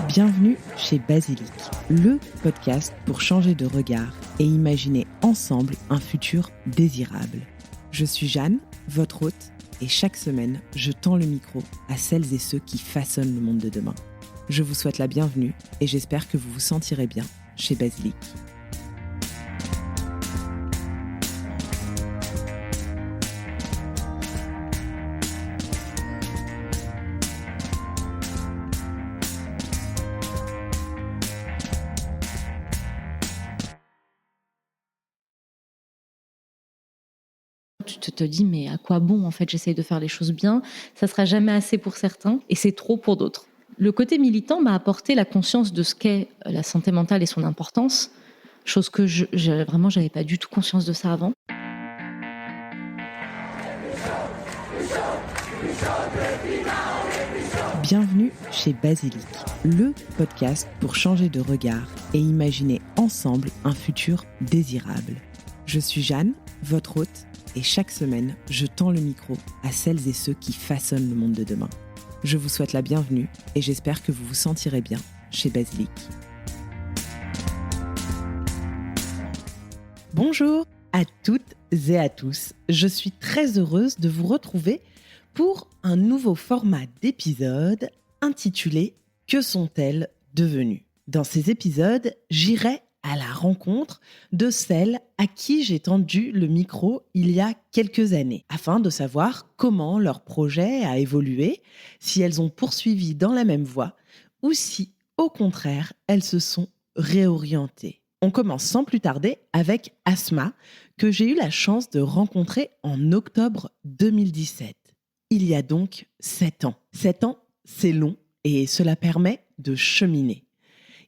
Bienvenue chez Basilic, le podcast pour changer de regard et imaginer ensemble un futur désirable. Je suis Jeanne, votre hôte, et chaque semaine, je tends le micro à celles et ceux qui façonnent le monde de demain. Je vous souhaite la bienvenue et j'espère que vous vous sentirez bien chez Basilic. Tu te dis mais à quoi bon, en fait, j'essaye de faire les choses bien, ça sera jamais assez pour certains et c'est trop pour d'autres. Le côté militant m'a apporté la conscience de ce qu'est la santé mentale et son importance, chose que j'avais pas du tout conscience de ça avant. Bienvenue chez Basilic, le podcast pour changer de regard et imaginer ensemble un futur désirable. Je suis Jeanne, votre hôte, et chaque semaine, je tends le micro à celles et ceux qui façonnent le monde de demain. Je vous souhaite la bienvenue et j'espère que vous vous sentirez bien chez Basilic. Bonjour à toutes et à tous. Je suis très heureuse de vous retrouver pour un nouveau format d'épisode intitulé « Que sont-elles devenues ?» Dans ces épisodes, j'irai à la rencontre de celles à qui j'ai tendu le micro il y a quelques années, afin de savoir comment leur projet a évolué, si elles ont poursuivi dans la même voie ou si, au contraire, elles se sont réorientées. On commence sans plus tarder avec Asma, que j'ai eu la chance de rencontrer en octobre 2017. Il y a donc 7 ans. 7 ans, c'est long et cela permet de cheminer.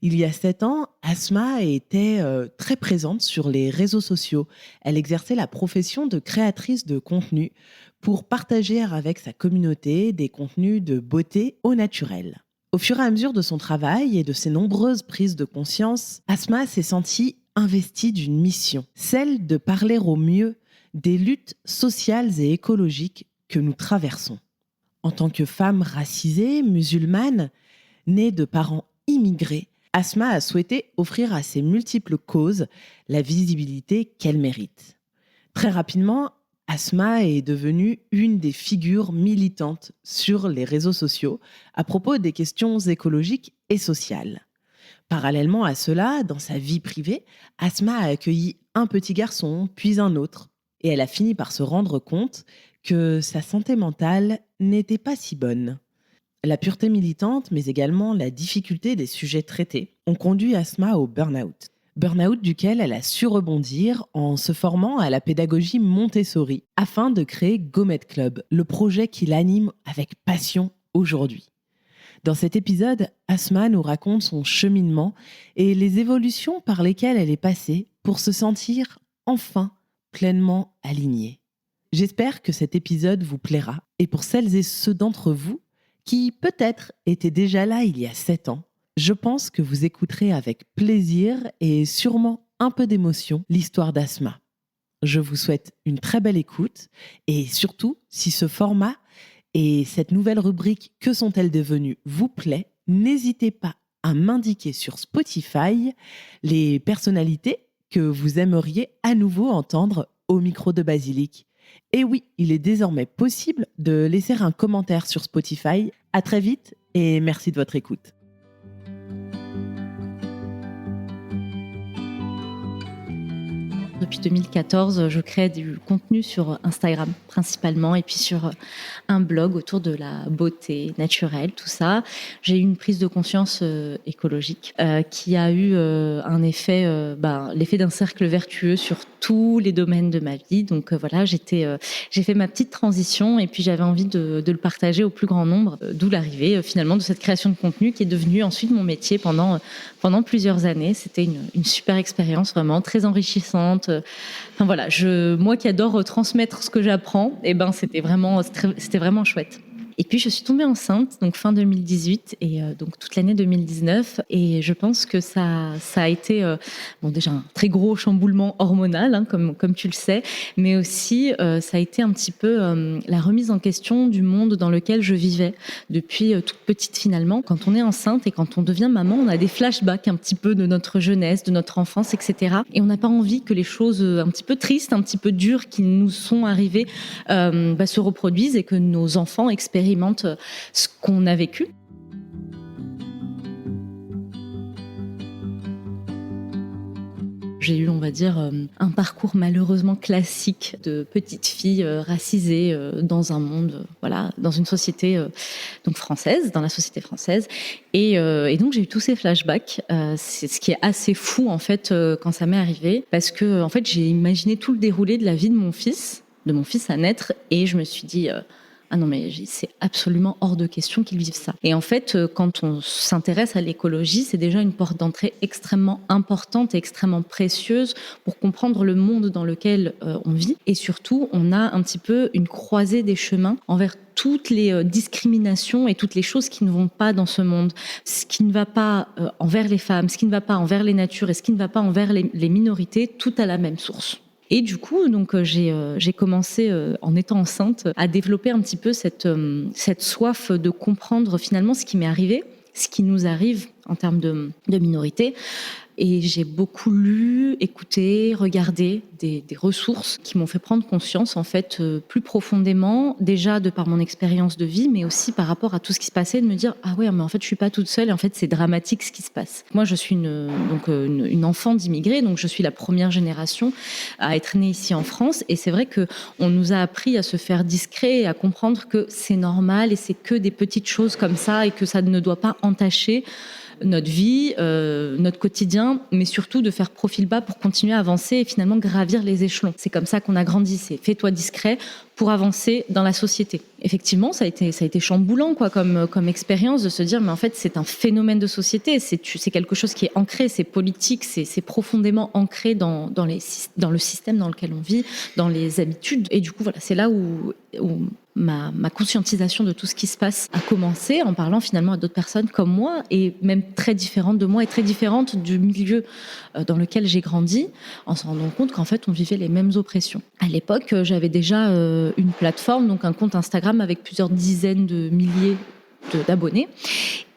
Il y a 7 ans, Asma était très présente sur les réseaux sociaux. Elle exerçait la profession de créatrice de contenu pour partager avec sa communauté des contenus de beauté au naturel. Au fur et à mesure de son travail et de ses nombreuses prises de conscience, Asma s'est sentie investie d'une mission, celle de parler au mieux des luttes sociales et écologiques que nous traversons. En tant que femme racisée, musulmane, née de parents immigrés, Asma a souhaité offrir à ces multiples causes la visibilité qu'elles méritent. Très rapidement, Asma est devenue une des figures militantes sur les réseaux sociaux à propos des questions écologiques et sociales. Parallèlement à cela, dans sa vie privée, Asma a accueilli un petit garçon, puis un autre, et elle a fini par se rendre compte que sa santé mentale n'était pas si bonne. La pureté militante, mais également la difficulté des sujets traités, ont conduit Asma au burn-out. Burn-out duquel elle a su rebondir en se formant à la pédagogie Montessori afin de créer Gomet Club, le projet qui l'anime avec passion aujourd'hui. Dans cet épisode, Asma nous raconte son cheminement et les évolutions par lesquelles elle est passée pour se sentir enfin pleinement alignée. J'espère que cet épisode vous plaira et pour celles et ceux d'entre vous qui peut-être étaient déjà là il y a 7 ans, je pense que vous écouterez avec plaisir et sûrement un peu d'émotion l'histoire d'Asma. Je vous souhaite une très belle écoute et surtout, si ce format et cette nouvelle rubrique « Que sont-elles devenues ?» vous plaît, n'hésitez pas à m'indiquer sur Spotify les personnalités que vous aimeriez à nouveau entendre au micro de Basilic. Et oui, il est désormais possible de laisser un commentaire sur Spotify. À très vite et merci de votre écoute. Depuis 2014, je crée du contenu sur Instagram principalement et puis sur un blog autour de la beauté naturelle, tout ça. J'ai eu une prise de conscience écologique qui a eu un effet, l'effet d'un cercle vertueux sur tous les domaines de ma vie. Donc voilà, j'ai fait ma petite transition et puis j'avais envie de le partager au plus grand nombre, d'où l'arrivée finalement de cette création de contenu qui est devenue ensuite mon métier pendant plusieurs années. C'était une super expérience, vraiment très enrichissante. Enfin voilà, moi qui adore transmettre ce que j'apprends, c'était vraiment chouette. Et puis je suis tombée enceinte, donc fin 2018 et donc toute l'année 2019. Et je pense que ça a été déjà un très gros chamboulement hormonal, hein, comme tu le sais, mais aussi ça a été un petit peu la remise en question du monde dans lequel je vivais depuis toute petite finalement. Quand on est enceinte et quand on devient maman, on a des flashbacks un petit peu de notre jeunesse, de notre enfance, etc. Et on n'a pas envie que les choses un petit peu tristes, un petit peu dures qui nous sont arrivées se reproduisent et que nos enfants expérimentent ce qu'on a vécu. J'ai eu, on va dire, un parcours malheureusement classique de petite fille racisée dans un monde, dans une société donc française, dans la société française. Et donc j'ai eu tous ces flashbacks. C'est ce qui est assez fou en fait quand ça m'est arrivé, parce que en fait j'ai imaginé tout le déroulé de la vie de mon fils à naître, et je me suis dit ah non, mais c'est absolument hors de question qu'ils vivent ça. Et en fait, quand on s'intéresse à l'écologie, c'est déjà une porte d'entrée extrêmement importante et extrêmement précieuse pour comprendre le monde dans lequel on vit. Et surtout, on a un petit peu une croisée des chemins envers toutes les discriminations et toutes les choses qui ne vont pas dans ce monde. Ce qui ne va pas envers les femmes, ce qui ne va pas envers les natures et ce qui ne va pas envers les minorités, tout à la même source. Et du coup, donc j'ai commencé en étant enceinte à développer un petit peu cette soif de comprendre finalement ce qui m'est arrivé, ce qui nous arrive en termes de minorité. Et j'ai beaucoup lu, écouté, regardé des ressources qui m'ont fait prendre conscience, en fait, plus profondément, déjà de par mon expérience de vie, mais aussi par rapport à tout ce qui se passait, de me dire ah ouais, mais en fait, je suis pas toute seule. Et en fait, c'est dramatique ce qui se passe. Moi, je suis une enfant d'immigrés, donc je suis la première génération à être née ici en France. Et c'est vrai que on nous a appris à se faire discret et à comprendre que c'est normal et c'est que des petites choses comme ça et que ça ne doit pas entacher notre vie, notre quotidien, mais surtout de faire profil bas pour continuer à avancer et finalement gravir les échelons. C'est comme ça qu'on a grandi, c'est fais-toi discret pour avancer dans la société. Effectivement, ça a été chamboulant comme expérience de se dire mais en fait c'est un phénomène de société, c'est quelque chose qui est ancré, c'est politique, c'est profondément ancré dans le système dans lequel on vit, dans les habitudes. Et du coup voilà, c'est là où ma conscientisation de tout ce qui se passe a commencé en parlant finalement à d'autres personnes comme moi et même très différentes de moi et très différentes du milieu dans lequel j'ai grandi, en se rendant compte qu'en fait on vivait les mêmes oppressions. À l'époque, j'avais déjà une plateforme, donc un compte Instagram avec plusieurs dizaines de milliers d'abonnés.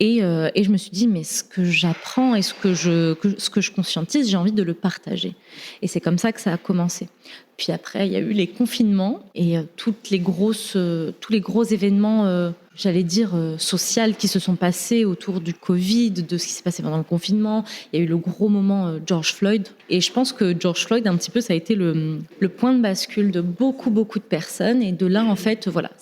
Et je me suis dit, mais ce que j'apprends et ce que je conscientise, j'ai envie de le partager. Et c'est comme ça que ça a commencé. Puis après, il y a eu les confinements et tous les gros événements, j'allais dire, sociaux qui se sont passés autour du Covid, de ce qui s'est passé pendant le confinement. Il y a eu le gros moment George Floyd. Et je pense que George Floyd, un petit peu, ça a été le point de bascule de beaucoup, beaucoup de personnes. Et de là, en fait, voilà,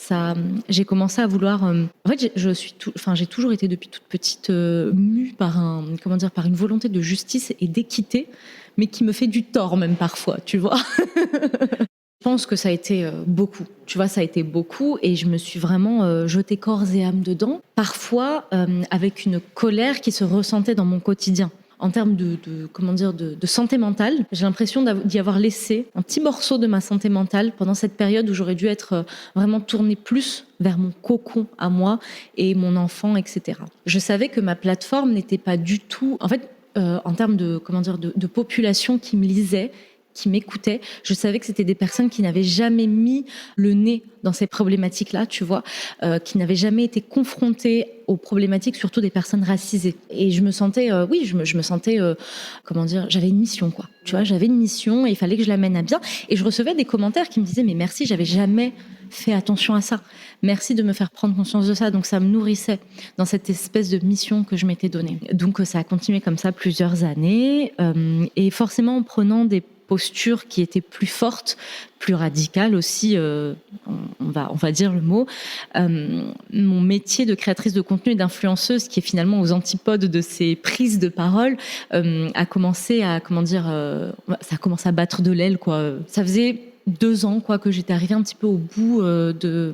j'ai commencé à vouloir... En fait, j'ai toujours été depuis toute petite mue par une volonté de justice et d'équité, mais qui me fait du tort même parfois, tu vois. Je pense que ça a été beaucoup, tu vois, ça a été beaucoup et je me suis vraiment jetée corps et âme dedans, parfois avec une colère qui se ressentait dans mon quotidien. En termes de santé mentale, j'ai l'impression d'y avoir laissé un petit morceau de ma santé mentale pendant cette période où j'aurais dû être vraiment tournée plus vers mon cocon à moi et mon enfant, etc. Je savais que ma plateforme n'était pas du tout... En fait, en termes de population qui me lisait, qui m'écoutaient, je savais que c'était des personnes qui n'avaient jamais mis le nez dans ces problématiques-là, tu vois, qui n'avaient jamais été confrontées aux problématiques, surtout des personnes racisées. Et je me sentais, j'avais une mission, quoi. Tu vois, j'avais une mission et il fallait que je la mène à bien. Et je recevais des commentaires qui me disaient, mais merci, j'avais jamais fait attention à ça. Merci de me faire prendre conscience de ça. Donc ça me nourrissait dans cette espèce de mission que je m'étais donnée. Donc ça a continué comme ça plusieurs années. Et forcément en prenant des postures qui étaient plus fortes, plus radicales aussi, on va dire le mot. Mon métier de créatrice de contenu et d'influenceuse, qui est finalement aux antipodes de ces prises de parole, a commencé à, ça a commencé à battre de l'aile, quoi. Ça faisait 2 ans quoi, que j'étais arrivée un petit peu au bout de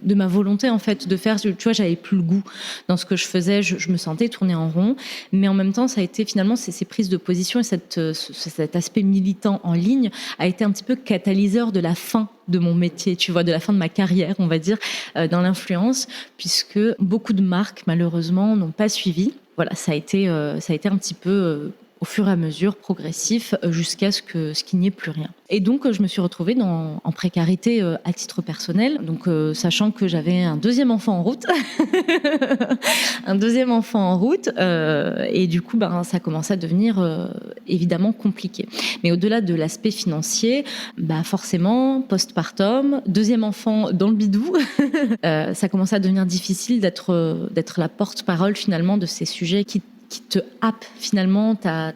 ma volonté en fait de faire. Tu vois, j'avais plus le goût dans ce que je faisais, je me sentais tourner en rond, mais en même temps ça a été finalement ces prises de position et cet aspect militant en ligne a été un petit peu catalyseur de la fin de mon métier, tu vois, de la fin de ma carrière, on va dire, dans l'influence, puisque beaucoup de marques malheureusement n'ont pas suivi. Voilà, ça a été un petit peu au fur et à mesure, progressif, jusqu'à ce qu'il n'y ait plus rien. Et donc, je me suis retrouvée en précarité à titre personnel, donc sachant que j'avais un deuxième enfant en route, et du coup, ça commençait à devenir évidemment compliqué. Mais au-delà de l'aspect financier, forcément, postpartum, deuxième enfant dans le bidou, ça commençait à devenir difficile d'être la porte-parole finalement de ces sujets qui te happe finalement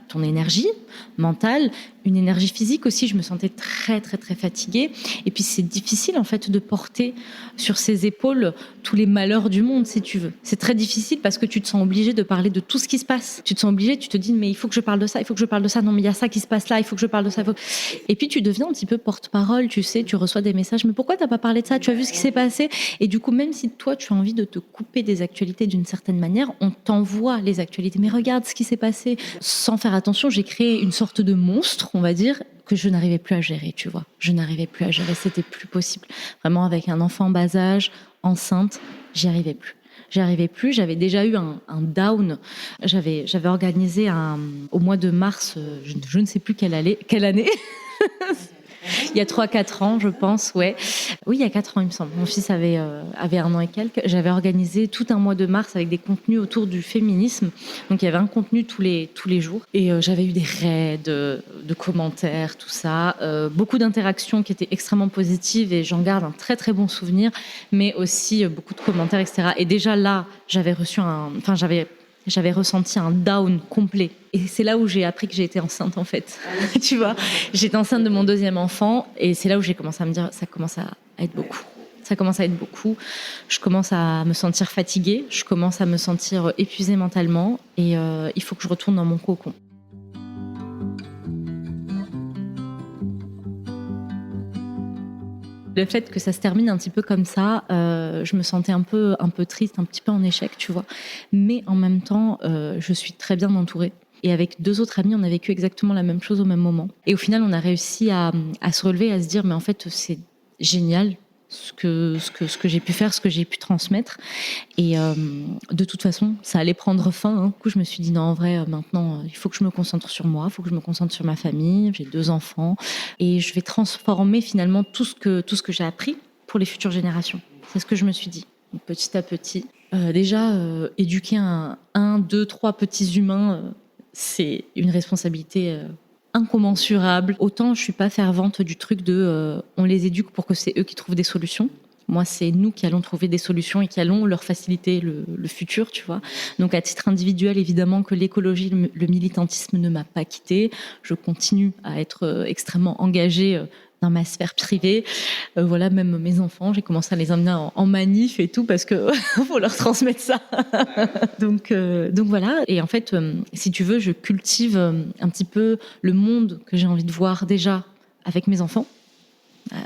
ton énergie mentale, une énergie physique aussi. Je me sentais très très très fatiguée, et puis c'est difficile en fait de porter sur ses épaules tous les malheurs du monde, si tu veux. C'est très difficile parce que tu te sens obligé de parler de tout ce qui se passe. Tu te sens obligé, tu te dis mais il faut que je parle de ça, il faut que je parle de ça, non mais il y a ça qui se passe là, il faut que je parle de ça. Et puis tu deviens un petit peu porte-parole, tu sais, tu reçois des messages, mais pourquoi t'as pas parlé de ça, tu as vu ce qui s'est passé? Et du coup, même si toi tu as envie de te couper des actualités d'une certaine manière, on t'envoie les actualités, mais regarde ce qui s'est passé. Sans faire attention, j'ai créé une sorte de monstre, on va dire, que je n'arrivais plus à gérer, tu vois. Je n'arrivais plus à gérer, c'était plus possible. Vraiment, avec un enfant en bas âge, enceinte, j'y arrivais plus. J'avais déjà eu un down. J'avais organisé au mois de mars, je ne sais plus quelle année. Il y a 3-4 ans, je pense, ouais. Oui, il y a 4 ans, il me semble. Mon fils avait 1 an et quelques. J'avais organisé tout un mois de mars avec des contenus autour du féminisme. Donc, il y avait un contenu tous les jours. Et j'avais eu des raids de commentaires, tout ça. Beaucoup d'interactions qui étaient extrêmement positives, et j'en garde un très, très bon souvenir. Mais aussi beaucoup de commentaires, etc. Et déjà là, j'avais ressenti un down complet. Et c'est là où j'ai appris que j'ai été enceinte, en fait. Tu vois, j'étais enceinte de mon deuxième enfant, et c'est là où j'ai commencé à me dire, ça commence à être beaucoup. Ça commence à être beaucoup. Je commence à me sentir fatiguée, je commence à me sentir épuisée mentalement, et il faut que je retourne dans mon cocon. Le fait que ça se termine un petit peu comme ça, je me sentais un peu triste, un petit peu en échec, tu vois. Mais en même temps, je suis très bien entourée. Et avec 2 autres amis, on a vécu exactement la même chose au même moment. Et au final, on a réussi à se relever, à se dire, mais en fait, c'est génial ce que j'ai pu faire, ce que j'ai pu transmettre. Et de toute façon, ça allait prendre fin, hein. Du coup, je me suis dit, non, en vrai, maintenant, il faut que je me concentre sur moi, il faut que je me concentre sur ma famille. J'ai 2 enfants. Et je vais transformer finalement tout ce que j'ai appris pour les futures générations. C'est ce que je me suis dit. Donc, petit à petit. Déjà, éduquer 1, 2, 3 petits humains, c'est une responsabilité incommensurable. Autant je suis pas fervente du truc de on les éduque pour que c'est eux qui trouvent des solutions. Moi, c'est nous qui allons trouver des solutions et qui allons leur faciliter le futur, tu vois. Donc, à titre individuel, évidemment que l'écologie, le militantisme ne m'a pas quittée. Je continue à être extrêmement engagée dans ma sphère privée. Voilà, même mes enfants, j'ai commencé à les emmener en manif et tout, parce que faut leur transmettre ça. Donc voilà. Et en fait, si tu veux, je cultive un petit peu le monde que j'ai envie de voir déjà avec mes enfants.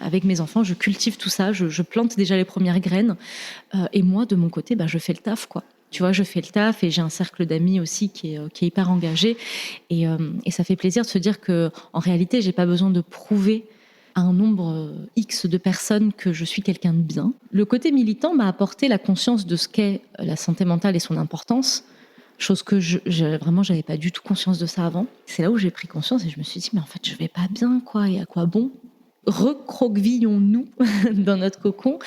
Avec mes enfants, je cultive tout ça, je plante déjà les premières graines. Et moi, de mon côté, je fais le taf, quoi. Tu vois, je fais le taf, et j'ai un cercle d'amis aussi qui est hyper engagé. Et ça fait plaisir de se dire que, en réalité, j'ai pas besoin de prouver à un nombre X de personnes que je suis quelqu'un de bien. Le côté militant m'a apporté la conscience de ce qu'est la santé mentale et son importance. Chose que j'avais pas du tout conscience de ça avant. C'est là où j'ai pris conscience, et je me suis dit, mais en fait, je vais pas bien, quoi, et à quoi bon? Recroquevillons-nous dans notre cocon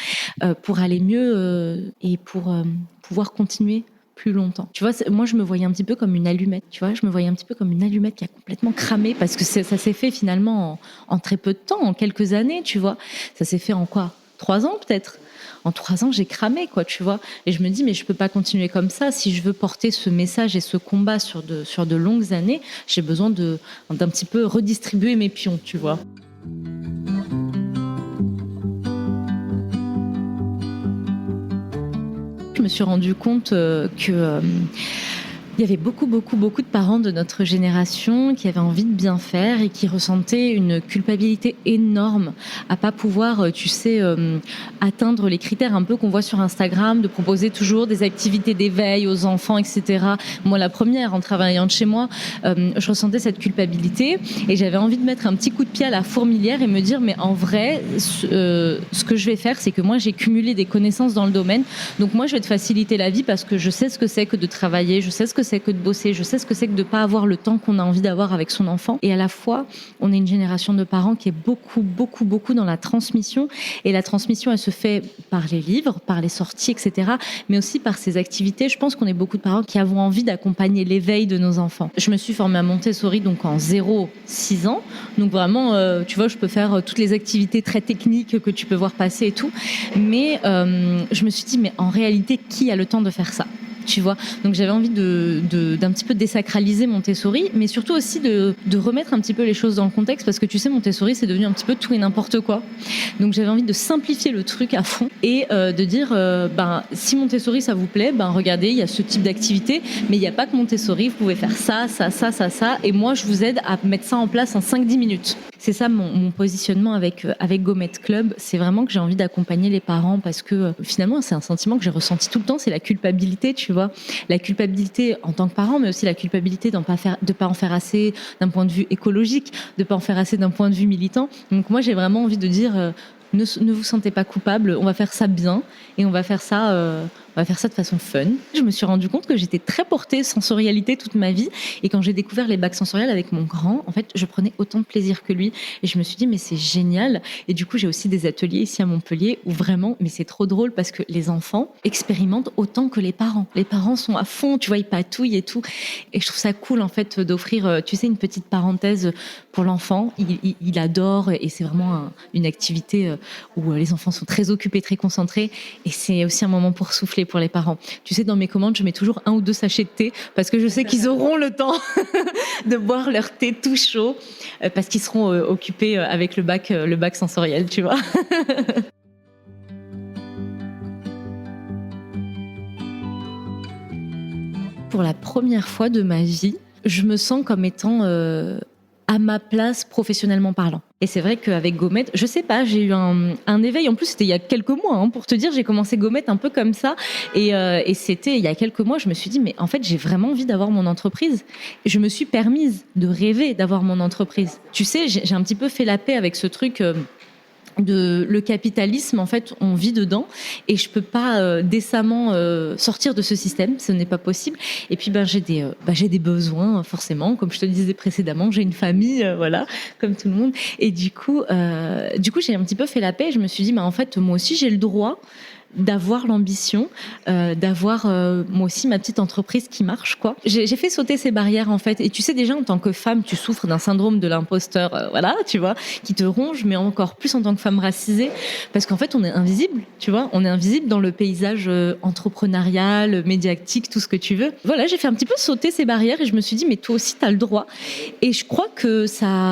pour aller mieux et pour pouvoir continuer plus longtemps. Tu vois, moi, je me voyais un petit peu comme une allumette, tu vois, je me voyais un petit peu comme une allumette qui a complètement cramé, parce que ça s'est fait finalement en très peu de temps, en quelques années, tu vois. Ça s'est fait en quoi? 3 ans peut-être? En 3 ans, j'ai cramé, quoi, tu vois. Et je me dis, mais je peux pas continuer comme ça. Si je veux porter ce message et ce combat sur de longues années, j'ai besoin d'un petit peu redistribuer mes pions, tu vois. Je me suis rendu compte que Il y avait beaucoup de parents de notre génération qui avaient envie de bien faire et qui ressentaient une culpabilité énorme à pas pouvoir, atteindre les critères un peu qu'on voit sur Instagram, de proposer toujours des activités d'éveil aux enfants, etc. Moi, la première, en travaillant de chez moi, je ressentais cette culpabilité et j'avais envie de mettre un petit coup de pied à la fourmilière et me dire, mais en vrai, ce que je vais faire, c'est que moi, j'ai cumulé des connaissances dans le domaine. Donc moi, je vais te faciliter la vie parce que je sais ce que c'est que de travailler, je sais ce que c'est que de bosser, je sais ce que c'est que de pas avoir le temps qu'on a envie d'avoir avec son enfant. Et à la fois, on est une génération de parents qui est beaucoup dans la transmission. Et la transmission, elle se fait par les livres, par les sorties, etc. Mais aussi par ces activités. Je pense qu'on est beaucoup de parents qui avons envie d'accompagner l'éveil de nos enfants. Je me suis formée à Montessori donc en 0-6 ans. Donc vraiment, tu vois, je peux faire toutes les activités très techniques que tu peux voir passer et tout. Mais je me suis dit, mais en réalité, qui a le temps de faire ça ? Tu vois, donc j'avais envie d'un petit peu désacraliser Montessori, mais surtout aussi de remettre un petit peu les choses dans le contexte, parce que tu sais, Montessori, c'est devenu un petit peu tout et n'importe quoi. Donc j'avais envie de simplifier le truc à fond et de dire, si Montessori, ça vous plaît, regardez, il y a ce type d'activité, mais il n'y a pas que Montessori, vous pouvez faire ça, et moi, je vous aide à mettre ça en place en 5-10 minutes. C'est ça mon positionnement avec Gommette Club, c'est vraiment que j'ai envie d'accompagner les parents, parce que finalement, c'est un sentiment que j'ai ressenti tout le temps, c'est la culpabilité, tu vois. La culpabilité en tant que parent, mais aussi la culpabilité de pas en faire assez d'un point de vue écologique, de pas en faire assez d'un point de vue militant. Donc moi, j'ai vraiment envie de dire, ne vous sentez pas coupable, on va faire ça bien et on va faire ça de façon fun. Je me suis rendu compte que j'étais très portée sensorialité toute ma vie, et quand j'ai découvert les bacs sensoriels avec mon grand, en fait, je prenais autant de plaisir que lui, et je me suis dit, mais c'est génial. Et du coup, j'ai aussi des ateliers ici à Montpellier où vraiment, mais c'est trop drôle parce que les enfants expérimentent autant que les parents. Les parents sont à fond, tu vois, ils patouillent et tout, et je trouve ça cool en fait d'offrir, tu sais, une petite parenthèse pour l'enfant. Il adore, et c'est vraiment une activité où les enfants sont très occupés, très concentrés, et c'est aussi un moment pour souffler pour les parents. Tu sais, dans mes commandes, je mets toujours 1 ou 2 sachets de thé parce que je sais qu'ils auront le temps de boire leur thé tout chaud parce qu'ils seront occupés avec le bac sensoriel, tu vois. Pour la première fois de ma vie, je me sens comme étant à ma place professionnellement parlant. Et c'est vrai qu'avec Gommette, je sais pas, j'ai eu un éveil. En plus, c'était il y a quelques mois, pour te dire, j'ai commencé Gommette un peu comme ça. Et c'était il y a quelques mois, je me suis dit, mais en fait, j'ai vraiment envie d'avoir mon entreprise. Et je me suis permise de rêver d'avoir mon entreprise. Tu sais, j'ai un petit peu fait la paix avec ce truc le capitalisme. En fait, on vit dedans et je peux pas décemment sortir de ce système, ce n'est pas possible. Et puis j'ai des besoins, forcément, comme je te le disais précédemment, j'ai une famille, voilà, comme tout le monde. Et du coup j'ai un petit peu fait la paix et je me suis dit, en fait, moi aussi j'ai le droit d'avoir l'ambition, d'avoir moi aussi ma petite entreprise qui marche, quoi. J'ai fait sauter ces barrières, en fait. Et tu sais, déjà en tant que femme, tu souffres d'un syndrome de l'imposteur, voilà, tu vois, qui te ronge, mais encore plus en tant que femme racisée, parce qu'en fait on est invisible, tu vois, on est invisible dans le paysage entrepreneurial, médiatique, tout ce que tu veux. Voilà, j'ai fait un petit peu sauter ces barrières et je me suis dit, mais toi aussi t'as le droit. Et je crois que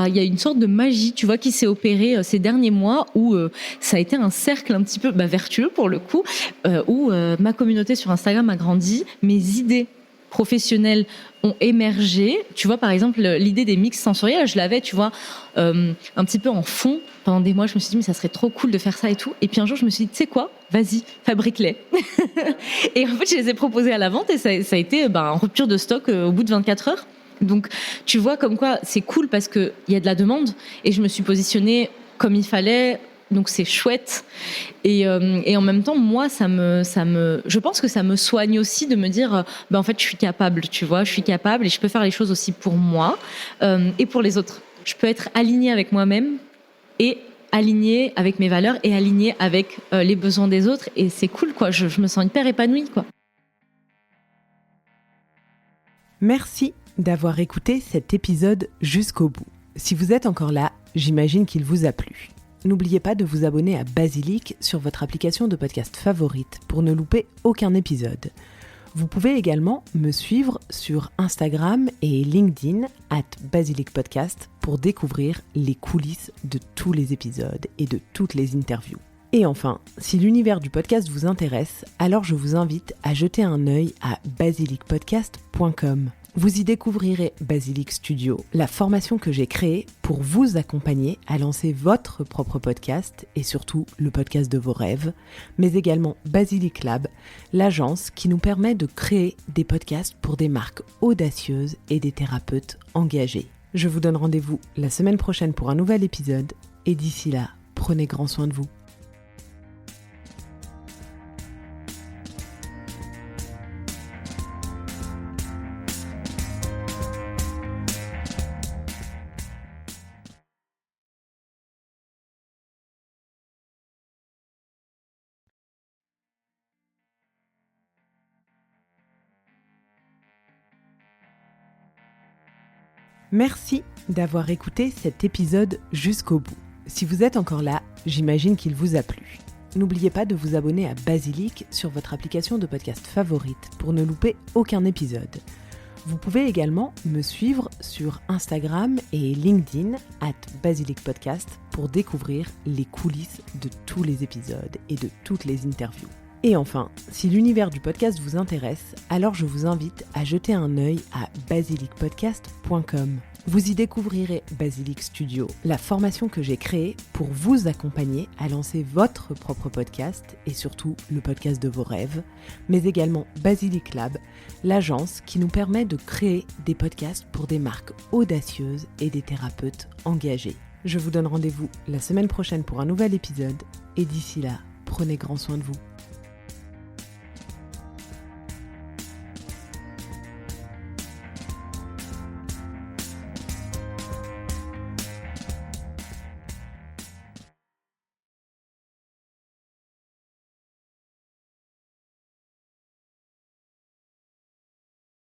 il y a une sorte de magie, tu vois, qui s'est opérée ces derniers mois où ça a été un cercle un petit peu vertueux pour le coup, où ma communauté sur Instagram a grandi, mes idées professionnelles ont émergé. Tu vois, par exemple, l'idée des mix sensoriels, je l'avais, tu vois, un petit peu en fond pendant des mois. Je me suis dit, mais ça serait trop cool de faire ça et tout. Et puis un jour, je me suis dit, tu sais quoi, vas-y, fabrique-les. Et en fait, je les ai proposés à la vente et ça a été en rupture de stock au bout de 24 heures. Donc, tu vois, comme quoi, c'est cool parce qu'il y a de la demande et je me suis positionnée comme il fallait. Donc c'est chouette et en même temps moi je pense que ça me soigne aussi de me dire en fait je suis capable, tu vois, je suis capable et je peux faire les choses aussi pour moi et pour les autres. Je peux être alignée avec moi-même et alignée avec mes valeurs et alignée avec les besoins des autres et c'est cool, quoi. Je me sens hyper épanouie, quoi. Merci d'avoir écouté cet épisode jusqu'au bout. Si vous êtes encore là, j'imagine qu'il vous a plu. N'oubliez pas de vous abonner à Basilic sur votre application de podcast favorite pour ne louper aucun épisode. Vous pouvez également me suivre sur Instagram et LinkedIn @BasilicPodcast pour découvrir les coulisses de tous les épisodes et de toutes les interviews. Et enfin, si l'univers du podcast vous intéresse, alors je vous invite à jeter un œil à basilicpodcast.com. Vous y découvrirez Basilic Studio, la formation que j'ai créée pour vous accompagner à lancer votre propre podcast et surtout le podcast de vos rêves, mais également Basilic Lab, l'agence qui nous permet de créer des podcasts pour des marques audacieuses et des thérapeutes engagés. Je vous donne rendez-vous la semaine prochaine pour un nouvel épisode et d'ici là, prenez grand soin de vous. Merci d'avoir écouté cet épisode jusqu'au bout. Si vous êtes encore là, j'imagine qu'il vous a plu. N'oubliez pas de vous abonner à Basilic sur votre application de podcast favorite pour ne louper aucun épisode. Vous pouvez également me suivre sur Instagram et LinkedIn @BasilicPodcast pour découvrir les coulisses de tous les épisodes et de toutes les interviews. Et enfin, si l'univers du podcast vous intéresse, alors je vous invite à jeter un œil à basilicpodcast.com. Vous y découvrirez Basilic Studio, la formation que j'ai créée pour vous accompagner à lancer votre propre podcast et surtout le podcast de vos rêves, mais également Basilic Lab, l'agence qui nous permet de créer des podcasts pour des marques audacieuses et des thérapeutes engagés. Je vous donne rendez-vous la semaine prochaine pour un nouvel épisode et d'ici là, prenez grand soin de vous.